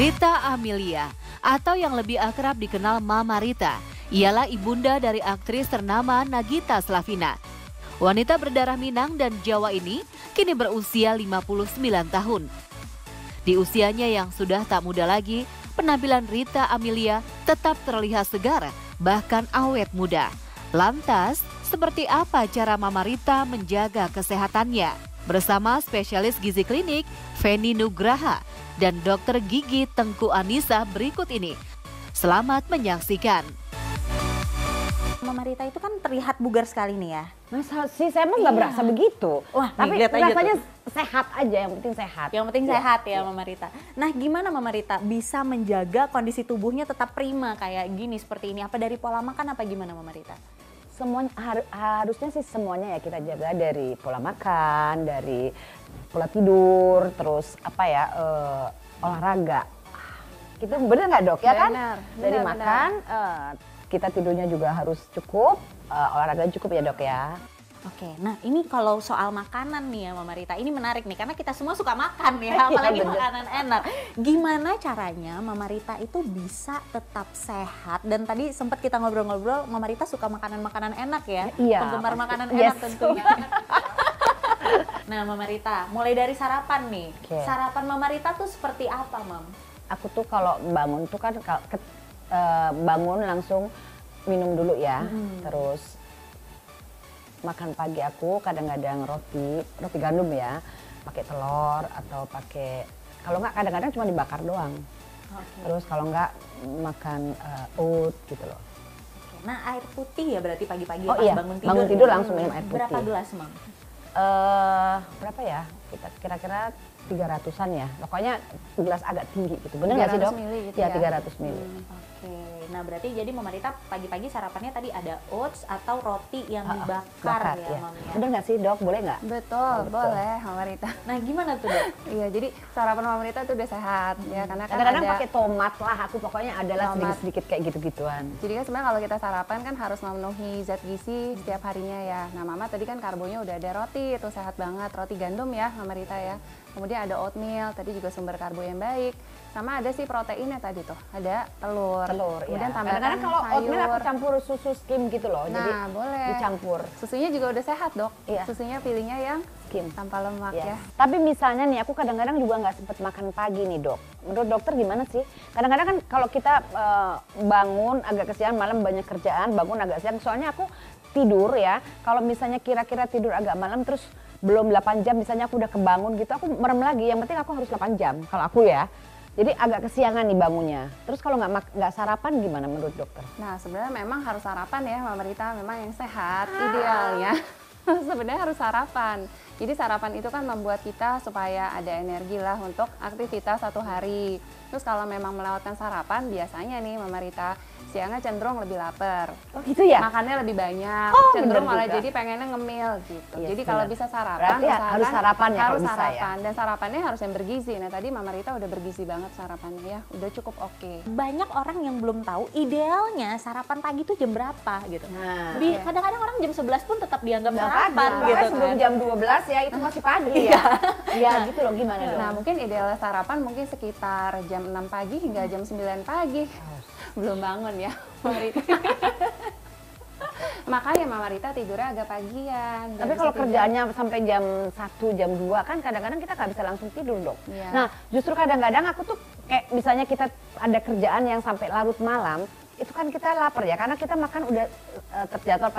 Rita Amelia, atau yang lebih akrab dikenal Mama Rita, ialah ibunda dari aktris ternama Nagita Slavina. Wanita berdarah Minang dan Jawa ini kini berusia 59 tahun. Di usianya yang sudah tak muda lagi, penampilan Rita Amelia tetap terlihat segar, bahkan awet muda. Lantas, seperti apa cara Mama Rita menjaga kesehatannya? Bersama spesialis gizi klinik Feni Nugraha dan dokter gigi Tengku Anissa berikut ini. Selamat menyaksikan. Mama Rita itu kan terlihat bugar sekali nih ya. Masa sih, saya mah nggak berasa begitu. Wah, tapi lihat aja rasanya tuh. sehat aja, yang penting sehat. Yang penting sehat ya Mama Rita. Nah, gimana Mama Rita bisa menjaga kondisi tubuhnya tetap prima kayak gini seperti ini? Apa dari pola makan apa gimana Mama Rita? Semuanya harusnya sih semuanya ya kita jaga, dari pola makan, dari pola tidur, terus apa ya, olahraga. Gitu bener nggak dok ya kan? Dari makan, kita tidurnya juga harus cukup, olahraga cukup ya dok ya. Oke, nah ini kalau soal makanan nih ya Mama Rita, ini menarik nih karena kita semua suka makan ya, apalagi makanan enak. Gimana caranya Mama Rita itu bisa tetap sehat? Dan tadi sempat kita ngobrol-ngobrol, Mama Rita suka makanan-makanan enak ya? Iya. Penggemar makanan Yes. enak tentunya. Nah Mama Rita, mulai dari sarapan nih. Oke. Sarapan Mama Rita tuh seperti apa Mam? Aku tuh kalau bangun tuh kan bangun langsung minum dulu ya, terus makan pagi aku kadang-kadang roti gandum ya, pakai telur atau pakai, kalau nggak kadang-kadang cuma dibakar doang. Terus kalau nggak makan oat gitu loh. Nah air putih ya berarti pagi-pagi Oh pas iya, bangun tidur. bangun tidur langsung minum air putih. Berapa gelas Mam? Berapa ya? Kita kira-kira 300-an ya. Pokoknya gelas agak tinggi gitu. Bener nggak sih dok? 300 mili gitu ya, ya? 300 mili. Oke, nah berarti jadi Mama Rita pagi-pagi sarapannya tadi ada oats atau roti yang dibakar Bakar, ya ya. Mam ya? Bener nggak sih dok? Boleh nggak? Betul, betul. boleh Mama Rita. Nah gimana tuh dok? Iya, jadi sarapan Mama Rita itu udah sehat ya, karena kan Kadang-kadang ada. pakai tomat lah. Aku pokoknya adalah Tomat. sedikit-sedikit kayak gitu-gituan. Jadi kan sebenarnya kalau kita sarapan kan harus memenuhi zat gizi setiap harinya ya. Nah Mama tadi kan karbonya udah ada roti, itu sehat banget, roti gandum ya Mama Rita ya. Kemudian ada oatmeal, tadi juga sumber karbo yang baik. Sama ada sih proteinnya tadi tuh, ada telur. Kemudian ya. tambahkan Kadang-kadang kalau oatmeal aku sayur. campur susu skim gitu loh. Jadi Nah boleh. dicampur Susunya juga udah sehat dok. Iya. Susunya pilihnya yang skim. tanpa lemak Yes. ya. Tapi misalnya nih, aku kadang-kadang juga nggak sempet makan pagi nih dok. Menurut dokter gimana sih? Kadang-kadang kan kalau kita bangun agak kesiangan, malam banyak kerjaan, bangun agak siang. Soalnya aku tidur ya, kalau misalnya kira-kira tidur agak malam terus belum 8 jam, misalnya aku udah kebangun gitu, aku merem lagi. Yang penting aku harus 8 jam, kalau aku ya. Jadi agak kesiangan nih bangunnya. Terus kalau nggak sarapan gimana menurut dokter? Nah sebenarnya memang harus sarapan ya Mama Rita, memang yang sehat idealnya. Sebenarnya harus sarapan. Jadi sarapan itu kan membuat kita supaya ada energi lah untuk aktivitas satu hari. Terus kalau memang melewatkan sarapan, biasanya nih Mama Rita, siangnya cenderung lebih lapar. Oh gitu ya? Makannya lebih banyak, Oh, cenderung bener malah juga. jadi pengennya ngemil gitu. Yes, Jadi kalau bener. bisa sarapan, Berarti ya harus sarapan ya harus kalau bisa ya? sarapan. Dan sarapannya harus yang bergizi. Nah tadi Mama Rita udah bergizi banget sarapannya ya, udah cukup oke. Banyak orang yang belum tahu idealnya sarapan pagi tuh jam berapa gitu. Nah, Kadang-kadang orang jam 11 pun tetap dianggap nggak sarapan pagi, gitu sebelum kan. jam 12 ya itu masih pagi ya. Iya gitu loh, gimana dong? Nah mungkin ideal sarapan mungkin sekitar jam 6 pagi hingga jam 9 pagi. Belum bangun ya Mama Rita. Makanya Mama Rita tidurnya agak pagian. Tapi kalau kerjaannya sampai jam 1, jam 2 kan kadang-kadang kita nggak bisa langsung tidur dok. Iya. Nah justru kadang-kadang aku tuh kayak misalnya kita ada kerjaan yang sampai larut malam, itu kan kita lapar ya, karena kita makan udah terjadwal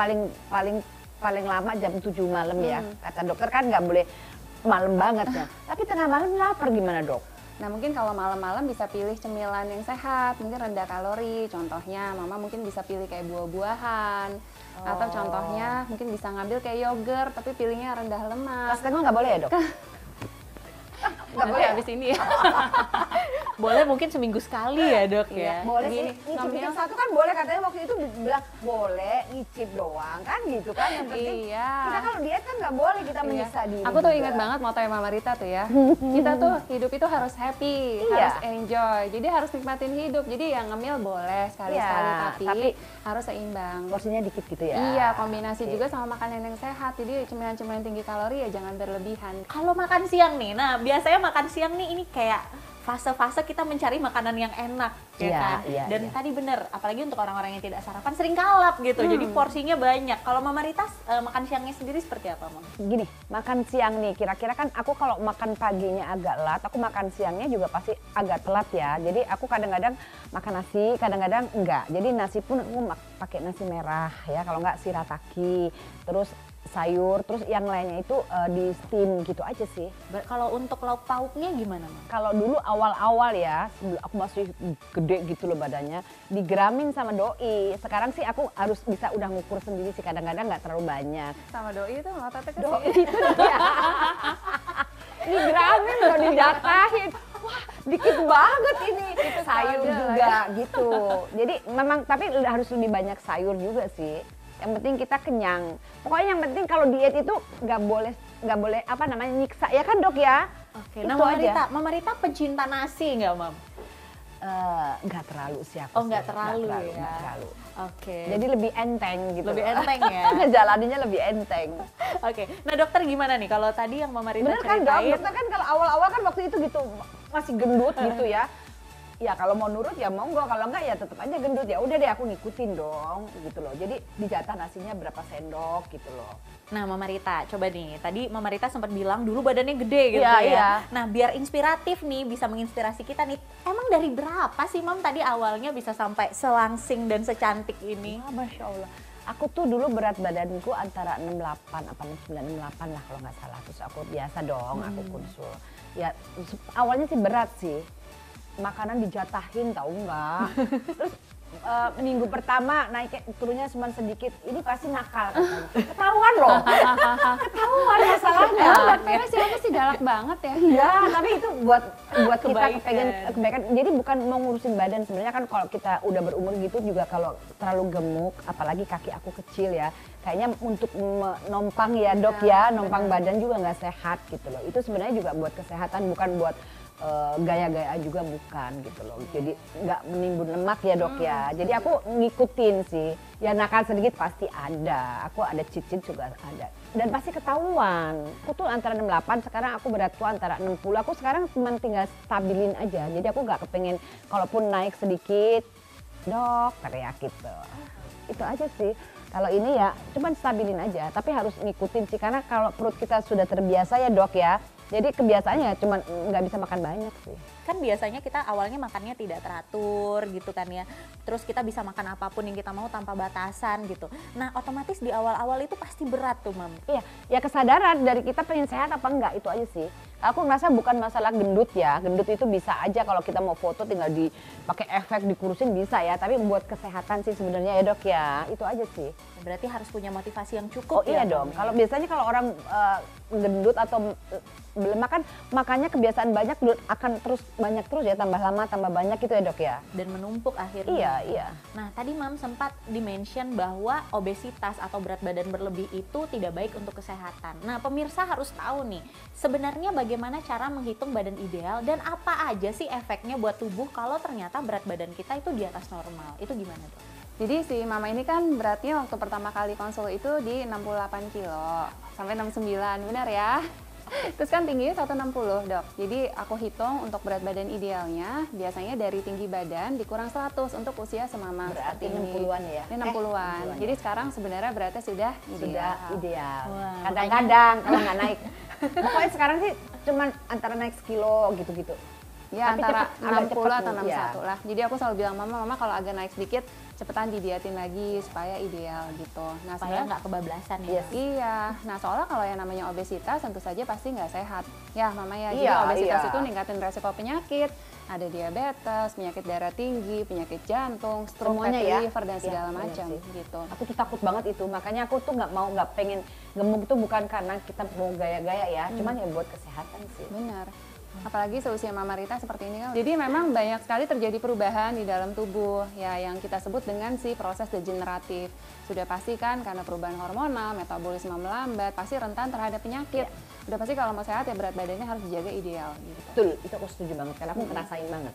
paling lama jam 7 malam ya. Kata dokter kan nggak boleh malam banget ya. Tapi tengah malam lapar gimana dok? Nah mungkin kalau malam-malam bisa pilih cemilan yang sehat, mungkin rendah kalori. Contohnya Mama mungkin bisa pilih kayak buah-buahan. Atau contohnya mungkin bisa ngambil kayak yogurt tapi pilihnya rendah lemak. Pas tengah nggak boleh ya dok? Nggak boleh habis ini ya. Boleh mungkin seminggu sekali ya dok ya. Boleh Gini, sih, ngambil- nyicip satu kan boleh, katanya waktu itu bilang boleh nyicip doang kan gitu kan, yang penting Iya. kita kalau diet kan nggak boleh kita Iya. menyiksa diri. Aku tuh juga. ingat banget moto Mama Rita tuh ya. Kita tuh hidup itu harus happy, Iya. harus enjoy. Jadi harus nikmatin hidup. Jadi yang ngemil boleh sekali-sekali, Iya, tapi tapi harus seimbang. porsinya dikit gitu ya. Iya, kombinasi Oke. juga sama makanan yang sehat. Jadi cemilan-cemilan tinggi kalori ya jangan berlebihan. Kalau makan siang nih, nah biasanya makan siang nih ini kayak fase-fase kita mencari makanan yang enak, ya Iya, kan? iya, Dan iya. tadi bener, apalagi untuk orang-orang yang tidak sarapan sering kalap gitu, jadi porsinya banyak. Kalau Mama Rita makan siangnya sendiri seperti apa, Mam? Gini, makan siang nih, kira-kira kan aku kalau makan paginya agak telat, aku makan siangnya juga pasti agak telat ya. Jadi aku kadang-kadang makan nasi, kadang-kadang enggak. Jadi nasi pun aku pakai nasi merah ya, kalau enggak shirataki, terus sayur, terus yang lainnya itu di steam gitu aja sih. Kalau untuk lauk pauknya gimana, Mam? Kalau dulu awal-awal ya, sebelum aku masih gede gitu loh badannya, digeramin sama doi. Sekarang sih aku harus bisa udah ngukur sendiri sih, kadang-kadang nggak terlalu banyak. Sama doi itu ngototnya ke Doi sini. itu dia. Digeramin loh, dijatahin. Wah, dikit banget ini. Sayur ada juga gitu. Jadi memang tapi harus lebih banyak sayur juga sih. Yang penting kita kenyang. Pokoknya yang penting kalau diet itu nggak boleh apa namanya nyiksa ya kan dok ya. Oke, Itu nah aja. Mama Rita pecinta nasi nggak, Mam? Nggak terlalu sih aku. Oh, sih. nggak terlalu ya. Nggak terlalu. Oke. Jadi lebih enteng gitu. Lebih loh. enteng ya. Ngejalaninnya lebih enteng. Oke, nah dokter gimana nih kalau tadi yang Mama Rita Bener kan dok? ceritain? Dokter kan kalau awal-awal kan waktu itu gitu masih gendut gitu ya. Ya kalau mau nurut ya monggo, kalau enggak ya tetap aja gendut. Ya udah deh aku ngikutin dong gitu loh. Jadi dijatah nasinya berapa sendok gitu loh. Nah Mama Rita, coba nih, tadi Mama Rita sempat bilang dulu badannya gede gitu Iya, ya. iya. Nah biar inspiratif nih, bisa menginspirasi kita nih, emang dari berapa sih Mam tadi awalnya bisa sampai selangsing dan secantik ini? Wah, Masya Allah. Aku tuh dulu berat badanku antara 68 apa 69, 68 lah kalau nggak salah. Terus aku biasa dong, aku konsul. Ya awalnya sih berat sih. Makanan dijatahin tahu nggak? Terus minggu pertama naiknya turunnya cuma sedikit. Ini pasti nakal katanya. Ketahuan loh. Ketahuan masalahnya. Karena siapa sih galak banget ya. Iya, tapi itu buat kita Kebaikan. kepengen kebaikan. Jadi bukan mau ngurusin badan sebenarnya kan kalau kita udah berumur gitu juga kalau terlalu gemuk, apalagi kaki aku kecil ya. Kayaknya untuk nompang ya dok ya, nompang badan juga nggak sehat gitu loh. Itu sebenarnya juga buat kesehatan, bukan buat gaya-gaya juga bukan gitu loh. Jadi nggak menimbun lemak ya dok ya. Jadi aku ngikutin sih. Ya nakal sedikit pasti ada. Aku ada cicit juga ada. Dan pasti ketahuan. Aku tuh antara 68, sekarang aku beratku antara 60. Aku sekarang cuma tinggal stabilin aja. Jadi aku nggak kepengen kalaupun naik sedikit, dok teriak gitu. Itu aja sih. Kalau ini ya cuman stabilin aja. Tapi harus ngikutin sih. Karena kalau perut kita sudah terbiasa ya dok ya. Jadi kebiasaannya cuma nggak bisa makan banyak sih. Kan biasanya kita awalnya makannya tidak teratur gitu kan ya. Terus kita bisa makan apapun yang kita mau tanpa batasan gitu. Nah otomatis di awal-awal itu pasti berat tuh Mam. Iya, ya kesadaran dari kita pengen sehat apa enggak itu aja sih. Aku ngerasa bukan masalah gendut ya. Gendut itu bisa aja kalau kita mau foto tinggal dipakai efek dikurusin bisa ya. Tapi buat kesehatan sih sebenarnya ya dok ya. Itu aja sih. Berarti harus punya motivasi yang Oh cukup iya ya dong. Mam, ya? Kalau biasanya kalau orang gendut atau makan makannya kebiasaan banyak akan terus banyak terus ya, tambah lama tambah banyak gitu ya dok ya. Dan menumpuk akhirnya. Iya iya. Nah tadi Mam sempat di-mention bahwa obesitas atau berat badan berlebih itu tidak baik untuk kesehatan. Nah pemirsa harus tahu nih, sebenarnya bagaimana cara menghitung badan ideal dan apa aja sih efeknya buat tubuh kalau ternyata berat badan kita itu di atas normal. Itu gimana dok? Jadi si mama ini kan beratnya waktu pertama kali konsul itu di 68 kilo sampai 69, benar ya? Terus kan tingginya 160 dok. Jadi aku hitung untuk berat badan idealnya biasanya dari tinggi badan dikurang 100 untuk usia semama. Berarti seperti ini. 60-an ya? Ini 60-an. Jadi sekarang sebenarnya beratnya sudah Sudah ideal. ideal. Wah, Kadang-kadang kalau nggak naik. Pokoknya sekarang sih cuman antara naik sekilo gitu-gitu. Ya Tapi antara cepet, agak 60 atau cepet, 61 ya. lah. Jadi aku selalu bilang mama kalau agak naik sedikit cepetan didietin lagi supaya ideal gitu. Nah Supaya sebenarnya nggak kebablasan ya. Yes. iya. Nah soalnya kalau yang namanya obesitas tentu saja pasti nggak sehat. Ya mama ya. Jadi Iya, obesitas iya. itu ningkatin resiko penyakit. Ada diabetes, penyakit darah tinggi, penyakit jantung, stroke, Semuanya fatty ya. liver dan Iya, segala benar macam sih. gitu. Aku tuh takut banget itu, makanya aku tuh nggak pengen gemuk tuh bukan karena kita mau gaya-gaya ya, cuman ya buat kesehatan sih. Benar. Apalagi seusia Mama Rita seperti ini kan. Jadi memang banyak sekali terjadi perubahan di dalam tubuh ya yang kita sebut dengan si proses degeneratif. Sudah pasti kan karena perubahan hormonal, metabolisme melambat, pasti rentan terhadap penyakit. Udah pasti kalau mau sehat ya berat badannya harus dijaga ideal gitu. Betul, itu aku setuju banget karena aku ngerasain banget.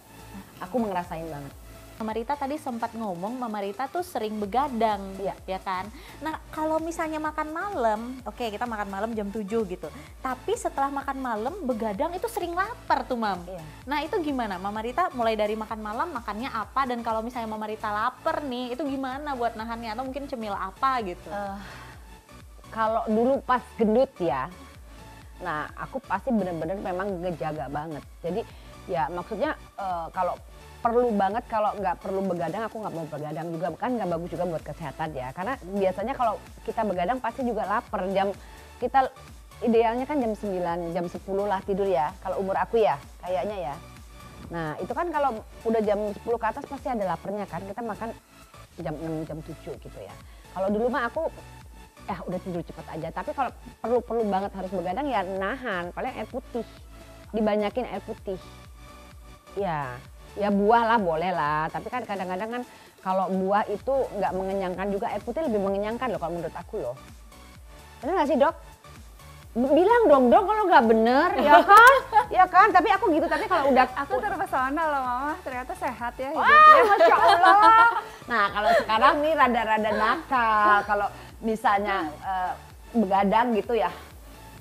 Aku ngerasain banget. Mama Rita tadi sempat ngomong Mama Rita tuh sering begadang, Iya. ya kan? Nah kalau misalnya makan malam, oke kita makan malam jam 7 gitu. Tapi setelah makan malam begadang itu sering lapar tuh Mam. Iya. Nah itu gimana? Mama Rita mulai dari makan malam makannya apa? Dan kalau misalnya Mama Rita lapar nih, itu gimana buat nahannya? Atau mungkin cemil apa gitu? Kalau dulu pas gendut ya, nah aku pasti bener-bener memang ngejaga banget. Jadi ya maksudnya kalau perlu banget, kalau nggak perlu begadang aku nggak mau begadang juga, kan nggak bagus juga buat kesehatan ya. Karena biasanya kalau kita begadang pasti juga lapar. Kita idealnya kan jam 9, jam 10 lah tidur ya, kalau umur aku ya kayaknya ya. Nah itu kan kalau udah jam 10 ke atas pasti ada laparnya kan, kita makan jam 6, jam 7 gitu ya. Kalau dulu mah aku udah tidur cepat aja, tapi kalau perlu banget harus begadang ya nahan, paling air putih, dibanyakin air putih. Ya buah lah boleh lah, tapi kan kadang-kadang kan kalau buah itu nggak mengenyangkan juga, air putih lebih mengenyangkan loh kalau menurut aku loh. Bener nggak sih dok? Bilang dong dok kalau nggak bener, ya kan? Ya kan, tapi aku gitu, tapi kalau udah Aku terpesona loh Mama, ternyata sehat ya wah, hidupnya. Masya Allah. Nah kalau sekarang nih rada-rada nakal, kalau misalnya begadang gitu ya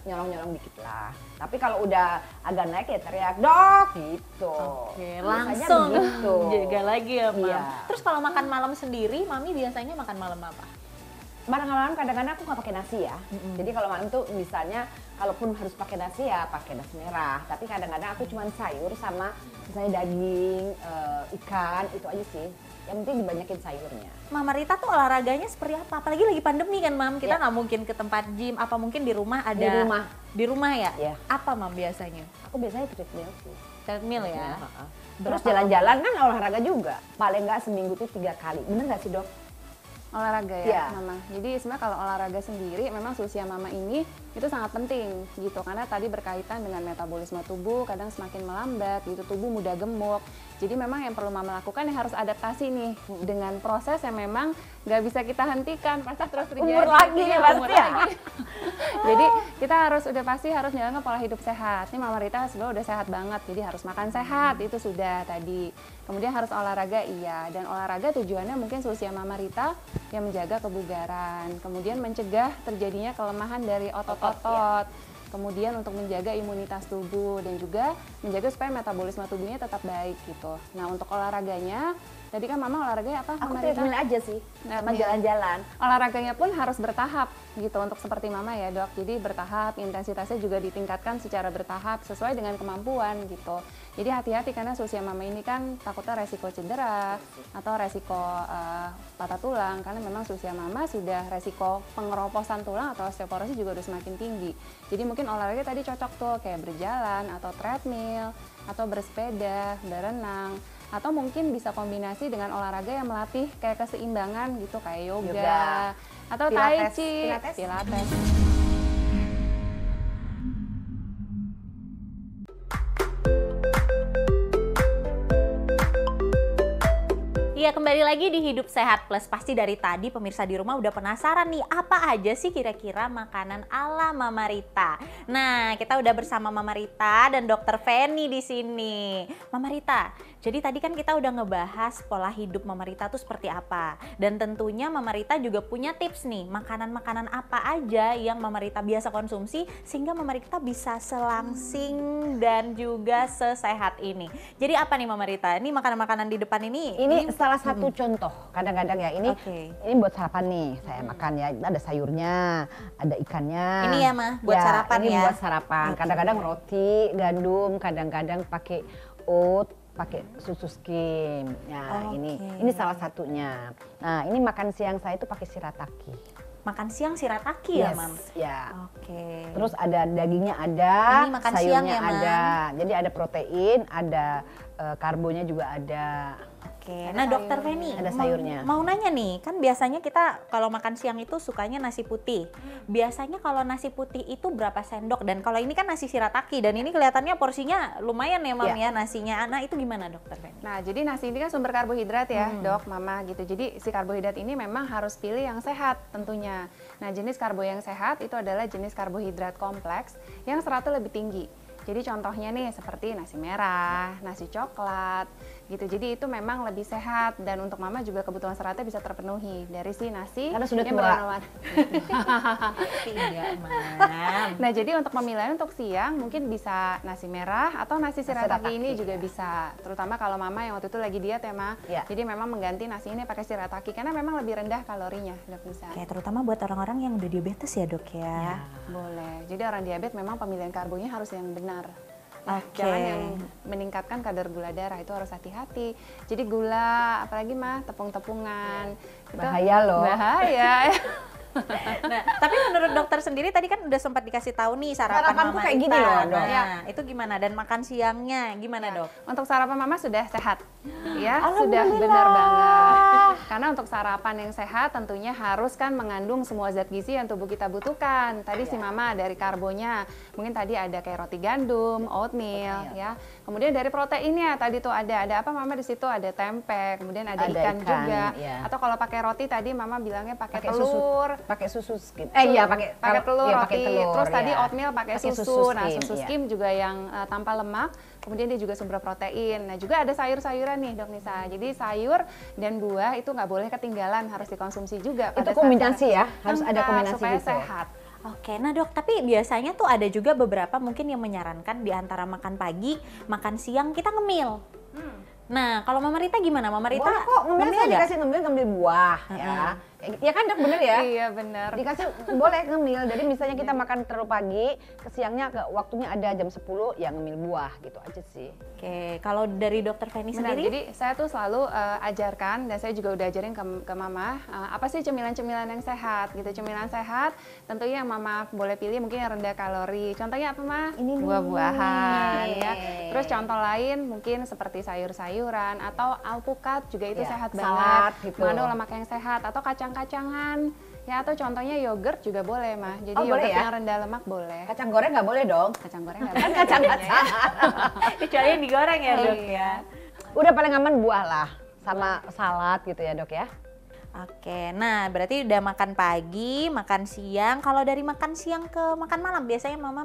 nyolong-nyolong dikit lah. Tapi kalau udah agak naik ya teriak dok gitu. Oke, Biasanya langsung begitu. jaga lagi ya Mam. Iya. Terus kalau makan malam sendiri, Mami biasanya makan malam apa? Malam-malam kadang-kadang aku nggak pakai nasi ya. Jadi kalau malam tuh misalnya kalaupun harus pakai nasi ya pakai nasi merah. Tapi kadang-kadang aku cuma sayur sama misalnya daging, ikan, itu aja sih. Yang penting dibanyakin sayurnya. Mama Rita tuh olahraganya seperti apa? Apalagi lagi pandemi kan Mam, kita Ya. nggak mungkin ke tempat gym, apa mungkin di rumah ada? Di rumah. Di rumah ya? Ya. Apa Mam biasanya? Aku biasanya treadmill sih. Treadmill ya? Heeh. Terus Berapa jalan-jalan kan olahraga juga. Paling nggak seminggu tuh 3 kali. Bener nggak sih dok? Olahraga ya Iya. Mama. Jadi sebenarnya kalau olahraga sendiri memang seusia Mama ini itu sangat penting gitu, karena tadi berkaitan dengan metabolisme tubuh kadang semakin melambat gitu, tubuh mudah gemuk. Jadi memang yang perlu Mama lakukan yang harus adaptasi nih dengan proses yang memang nggak bisa kita hentikan, pasti terus terjadi. Umur lagi Iya, pasti umur ya. lagi. Jadi kita udah pasti harus menjalankan pola hidup sehat. Ini Mama Rita sebenarnya udah sehat banget, jadi harus makan sehat itu sudah tadi. Kemudian harus olahraga iya, dan olahraga tujuannya mungkin seusia Mama Rita yang menjaga kebugaran, kemudian mencegah terjadinya kelemahan dari otot-otot, kemudian untuk menjaga imunitas tubuh dan juga menjaga supaya metabolisme tubuhnya tetap baik gitu. Nah untuk olahraganya, tadi kan Mama olahraganya apa? Aku Mama Rita? treadmill aja sih. Sama Treadmill. jalan-jalan. Olahraganya pun harus bertahap gitu untuk seperti Mama ya dok. Jadi bertahap, intensitasnya juga ditingkatkan secara bertahap sesuai dengan kemampuan gitu. Jadi hati-hati karena usia Mama ini kan takutnya resiko cedera atau resiko patah tulang, karena memang usia Mama sudah resiko pengeroposan tulang atau osteoporosis juga udah semakin tinggi. Jadi mungkin olahraga tadi cocok tuh kayak berjalan atau treadmill atau bersepeda, berenang, atau mungkin bisa kombinasi dengan olahraga yang melatih kayak keseimbangan gitu kayak yoga. Atau tai Pilates. chi, Pilates. Iya, kembali lagi di Hidup Sehat Plus. Pasti dari tadi pemirsa di rumah udah penasaran nih, apa aja sih kira-kira makanan ala Mama Rita. Nah, kita udah bersama Mama Rita dan Dokter Feni di sini. Mama Rita, jadi tadi kan kita udah ngebahas pola hidup Mama Rita tuh seperti apa. Dan tentunya Mama Rita juga punya tips nih, makanan-makanan apa aja yang Mama Rita biasa konsumsi sehingga Mama Rita bisa selangsing dan juga sesehat ini. Jadi apa nih Mama Rita? Ini makanan-makanan di depan ini. Ini salah satu contoh kadang-kadang ya, ini Oke. ini buat sarapan nih saya makan ya, ada sayurnya, ada ikannya. Ini ya, Ma, buat sarapan ini ya? buat sarapan. Oke. Kadang-kadang roti, gandum, kadang-kadang pakai oat, pakai susu skim. Nah, Oke. ini salah satunya. Nah, ini makan siang saya itu pakai shirataki. Makan siang shirataki ya, Yes, Mam? ya. Oke. Terus ada dagingnya ada, Ini makan siang sayurnya ya, Mam? ada. Jadi ada protein, ada karbonya juga ada. Oke, nah Dokter Feni, Ada sayurnya. mau nanya nih, kan biasanya kita kalau makan siang itu sukanya nasi putih. Biasanya kalau nasi putih itu berapa sendok? Dan kalau ini kan nasi shirataki, dan ini kelihatannya porsinya lumayan ya Mam Ya. ya nasinya. Nah itu gimana Dokter Feni? Nah, jadi nasi ini kan sumber karbohidrat ya, Dok, Mama gitu. Jadi si karbohidrat ini memang harus pilih yang sehat tentunya. Nah, jenis karbo yang sehat itu adalah jenis karbohidrat kompleks yang seratnya lebih tinggi. Jadi contohnya nih seperti nasi merah, nasi coklat gitu. Jadi itu memang lebih sehat dan untuk mama juga kebutuhan seratnya bisa terpenuhi dari si nasi Karena sudah yang tua. berwarna-warni. Tidak, Mam. Nah, jadi untuk pemilihan untuk siang mungkin bisa nasi merah atau nasi shirataki ini juga bisa. Terutama kalau mama yang waktu itu lagi diet ya, Ma. Ya. Jadi memang mengganti nasi ini pakai shirataki karena memang lebih rendah kalorinya, Dok Nisa. Oke, terutama buat orang-orang yang udah diabetes ya, Dok ya. Boleh. Jadi orang diabetes memang pemilihan karbonya harus yang benar. Oke. Jangan yang meningkatkan kadar gula darah, itu harus hati-hati. Jadi gula, apalagi mah tepung-tepungan. Itu Bahaya loh. Bahaya. Nah, tapi menurut dokter sendiri tadi kan udah sempat dikasih tahu nih sarapan Sarapanku Mama kayak Rita. gini loh, Dok. Nah, itu gimana? Dan makan siangnya gimana, Dok? Untuk sarapan mama sudah sehat, ya sudah benar banget. Karena untuk sarapan yang sehat tentunya harus kan mengandung semua zat gizi yang tubuh kita butuhkan. Tadi si mama dari karbonya, mungkin tadi ada kayak roti gandum, oatmeal, ya. Kemudian dari proteinnya tadi tuh ada apa mama di situ ada tempe, kemudian ada ikan juga. ya. Atau kalau pakai roti tadi mama bilangnya pakai Pakai susu. telur. Pakai susu skim. Iya, pakai telur iya, roti. pakai telur, Terus tadi ya. oatmeal pakai Pakai susu. Nah, skim, susu iya. skim juga yang tanpa lemak. Kemudian dia juga sumber protein. Nah, juga ada sayur-sayuran nih, Dok Nisa. Jadi sayur dan buah itu nggak boleh ketinggalan, harus dikonsumsi juga. Itu pada kombinasi saat ya, harus ada lengkap, kombinasi supaya gitu. sehat. Oke, nah Dok, tapi biasanya tuh ada juga beberapa mungkin yang menyarankan di antara makan pagi, makan siang kita ngemil. Nah, kalau Mama Rita gimana? Mama Rita Boleh kok, ngemil saya nggak? dikasih ngemil buah ya. Ya kan, Dok, bener ya? Iya, benar. Dikasih boleh ngemil. Jadi misalnya kita makan terlalu pagi, ke siangnya ke waktunya ada jam 10 ya ngemil buah gitu aja sih. Oke, kalau dari Dokter Feni Benar, sendiri? jadi saya tuh selalu ajarkan dan saya juga udah ajarin ke mama apa sih cemilan-cemilan yang sehat gitu. Cemilan sehat tentunya yang mama boleh pilih mungkin yang rendah kalori. Contohnya apa mah? Ini nih. Buah-buahan ya. Yeay. Terus contoh lain mungkin seperti sayur-sayuran atau alpukat juga itu Ya, sehat salad banget. gitu. Mengandung lemak yang sehat atau kacang-kacangan. Ya atau contohnya yogurt juga boleh mah. Jadi Oh, boleh yogurt ya? yang rendah lemak boleh. Kacang goreng nggak boleh dong. Kacang goreng nggak Kan boleh. kacang-kacang. Kecuali yang digoreng ya, Dok Iya. ya. Udah paling aman buah lah sama salad gitu ya, Dok ya. Oke, nah berarti udah makan pagi, makan siang. Kalau dari makan siang ke makan malam biasanya Mama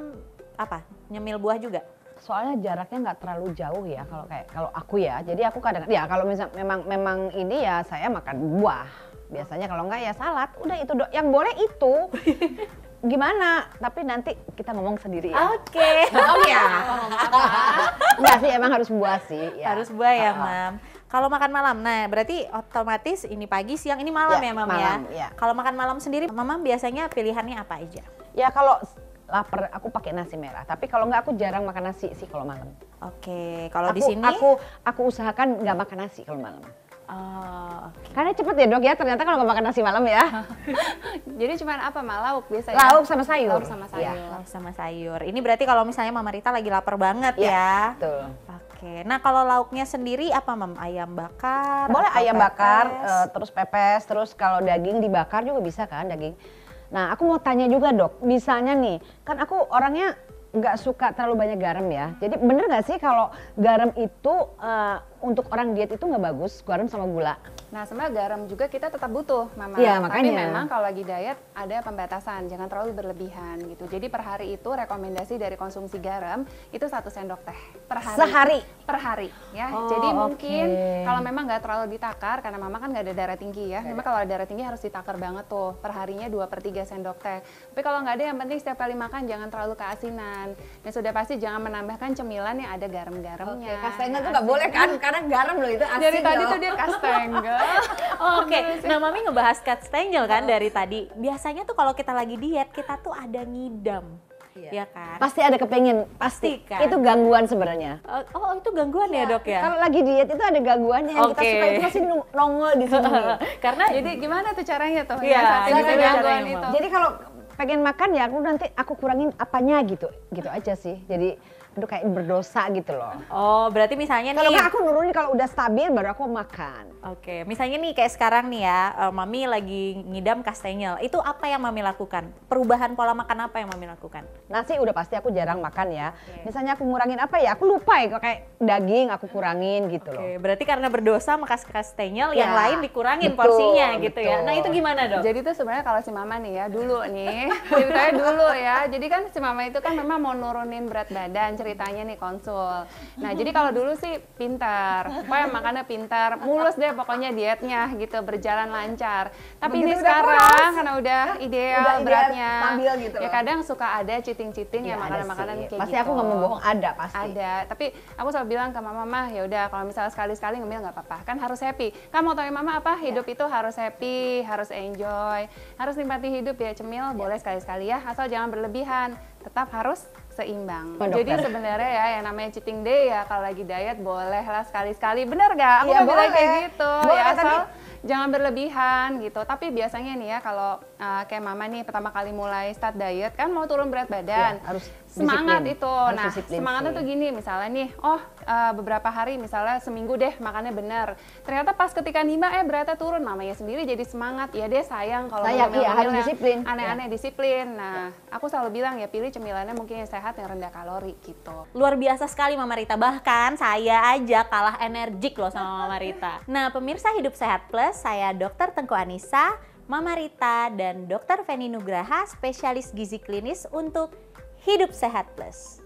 apa? Nyemil buah juga? Soalnya jaraknya nggak terlalu jauh ya kalau aku ya. Jadi aku kadang ya kalau misal memang ini ya saya makan buah. Biasanya kalau enggak ya salad. Udah itu Dok. Yang boleh itu. Gimana? Tapi nanti kita ngomong sendiri ya. Oke. Oh ya. Enggak sih emang harus buah sih ya. Harus buah ya, Mam. Kalau makan malam, nah berarti otomatis ini pagi, siang, ini malam Ya, ya, Mam malam, ya. ya. Kalau makan malam sendiri, Mama biasanya pilihannya apa aja? Ya kalau lapar aku pakai nasi merah. Tapi kalau enggak aku jarang makan nasi sih kalau malam. Oke, kalau di Aku- sini, aku usahakan nggak makan nasi kalau malam. oh, oke. Karena cepet ya Dok ya. Ternyata kalau nggak makan nasi malam ya. Jadi cuman apa mah lauk biasanya? Lauk sama sayur. Lauk sama Iya. sayur. Lauk sama sayur. Ini berarti kalau misalnya Mama Rita lagi lapar banget Iya, ya. betul. Oke, nah kalau lauknya sendiri apa, Mam? Ayam bakar? Boleh atau ayam bakar, pepes? terus pepes, terus kalau daging dibakar juga bisa kan daging. Nah aku mau tanya juga Dok, misalnya nih, kan aku orangnya nggak suka terlalu banyak garam ya. Jadi bener nggak sih kalau garam itu untuk orang diet itu nggak bagus, garam sama gula? Nah, sebenarnya garam juga kita tetap butuh, Mama. Iya, Tapi makanya. memang kalau lagi diet ada pembatasan, jangan terlalu berlebihan gitu. Jadi per hari itu rekomendasi dari konsumsi garam itu 1 sendok teh per hari. Sehari? Per hari ya. Oh, Jadi mungkin oke. kalau memang nggak terlalu ditakar karena Mama kan nggak ada darah tinggi ya. Memang kalau ada darah tinggi harus ditakar banget tuh. Per harinya 2/3 sendok teh. Tapi kalau nggak ada yang penting setiap kali makan jangan terlalu keasinan. Dan sudah pasti jangan menambahkan cemilan yang ada garam-garamnya. Kastengel tuh nggak boleh kan, karena garam loh itu asin Dari tadi loh. tuh dia kastengel. Oke, nah Mami ngebahas kastengel kan dari tadi. Biasanya tuh kalau kita lagi diet, kita tuh ada ngidam. Ya kan? Pasti ada kepengen, pasti. Pasti kan? Itu gangguan sebenarnya. Oh, itu gangguan ya, Dok ya? Kalau lagi diet itu ada gangguannya yang kita Oke. suka itu pasti nongol di sini. Karena Jadi gimana tuh caranya tuh? Iya, Yang satu gimana itu gangguan caranya, itu. Mam? Jadi kalau pengen makan ya aku nanti aku kurangin apanya gitu aja sih. Jadi aduh kayak berdosa gitu loh. oh, berarti misalnya Kalau nih. nggak aku nurunin kalau udah stabil baru aku makan. Oke, misalnya nih kayak sekarang nih ya, Mami lagi ngidam kastengel. Itu apa yang Mami lakukan? Perubahan pola makan apa yang Mami lakukan? Nasi udah pasti aku jarang makan ya. Misalnya aku ngurangin apa ya, aku lupa ya kayak daging aku kurangin gitu loh. Oke, berarti karena berdosa makan kastengel, yang Ya, lain dikurangin betul, porsinya gitu ya. betul. Nah itu gimana, Dok? Jadi tuh sebenarnya kalau si Mama nih ya dulu nih ceritanya dulu ya. Jadi kan si Mama itu kan memang mau nurunin berat badan. ceritanya nih konsul. Nah jadi kalau dulu sih pintar, pokoknya makannya pintar, mulus deh pokoknya dietnya gitu, berjalan lancar. Tapi Begitu ini udah sekarang karena udah ideal Udah ideal, beratnya, stabil gitu ya loh. kadang suka ada cheating-cheating Iya, ya ada makanan-makanan sih. kayak Pasti gitu. aku nggak mau bohong, ada pasti. Ada, tapi aku selalu bilang ke mama, ya udah kalau misalnya sekali-sekali ngemil nggak apa-apa, kan harus happy. Kamu tahu ya mama apa? Hidup itu harus happy, harus enjoy, harus nikmati hidup ya. Cemil boleh sekali-sekali ya, asal jangan berlebihan, tetap harus seimbang. Oh, Jadi dokter. sebenarnya ya yang namanya cheating day ya kalau lagi diet boleh lah sekali-sekali, bener gak? Aku Iya, nggak bilang kayak boleh. gitu Boleh, ya, asal tapi- jangan berlebihan gitu. Tapi biasanya nih ya kalau kayak mama nih pertama kali mulai start diet kan mau turun berat badan, Iya, harus semangat disiplin. itu. Harus Nah disiplin semangatnya sih. tuh gini, misalnya nih, beberapa hari misalnya seminggu deh makannya bener. Ternyata pas ketika nima beratnya turun, mamanya sendiri jadi semangat. Ya deh sayang kalau Sayang, ngemil-ngemil iya, harus yang disiplin. aneh-aneh disiplin. Nah aku selalu bilang ya pilih cemilannya mungkin yang sehat yang rendah kalori gitu. Luar biasa sekali Mama Rita, bahkan saya aja kalah energik loh sama Mama Rita. Nah pemirsa Hidup Sehat Plus, saya Dr. Tengku Anissa, Mama Rita, dan Dr. Feni Nugraha, spesialis gizi klinis untuk Hidup Sehat Plus.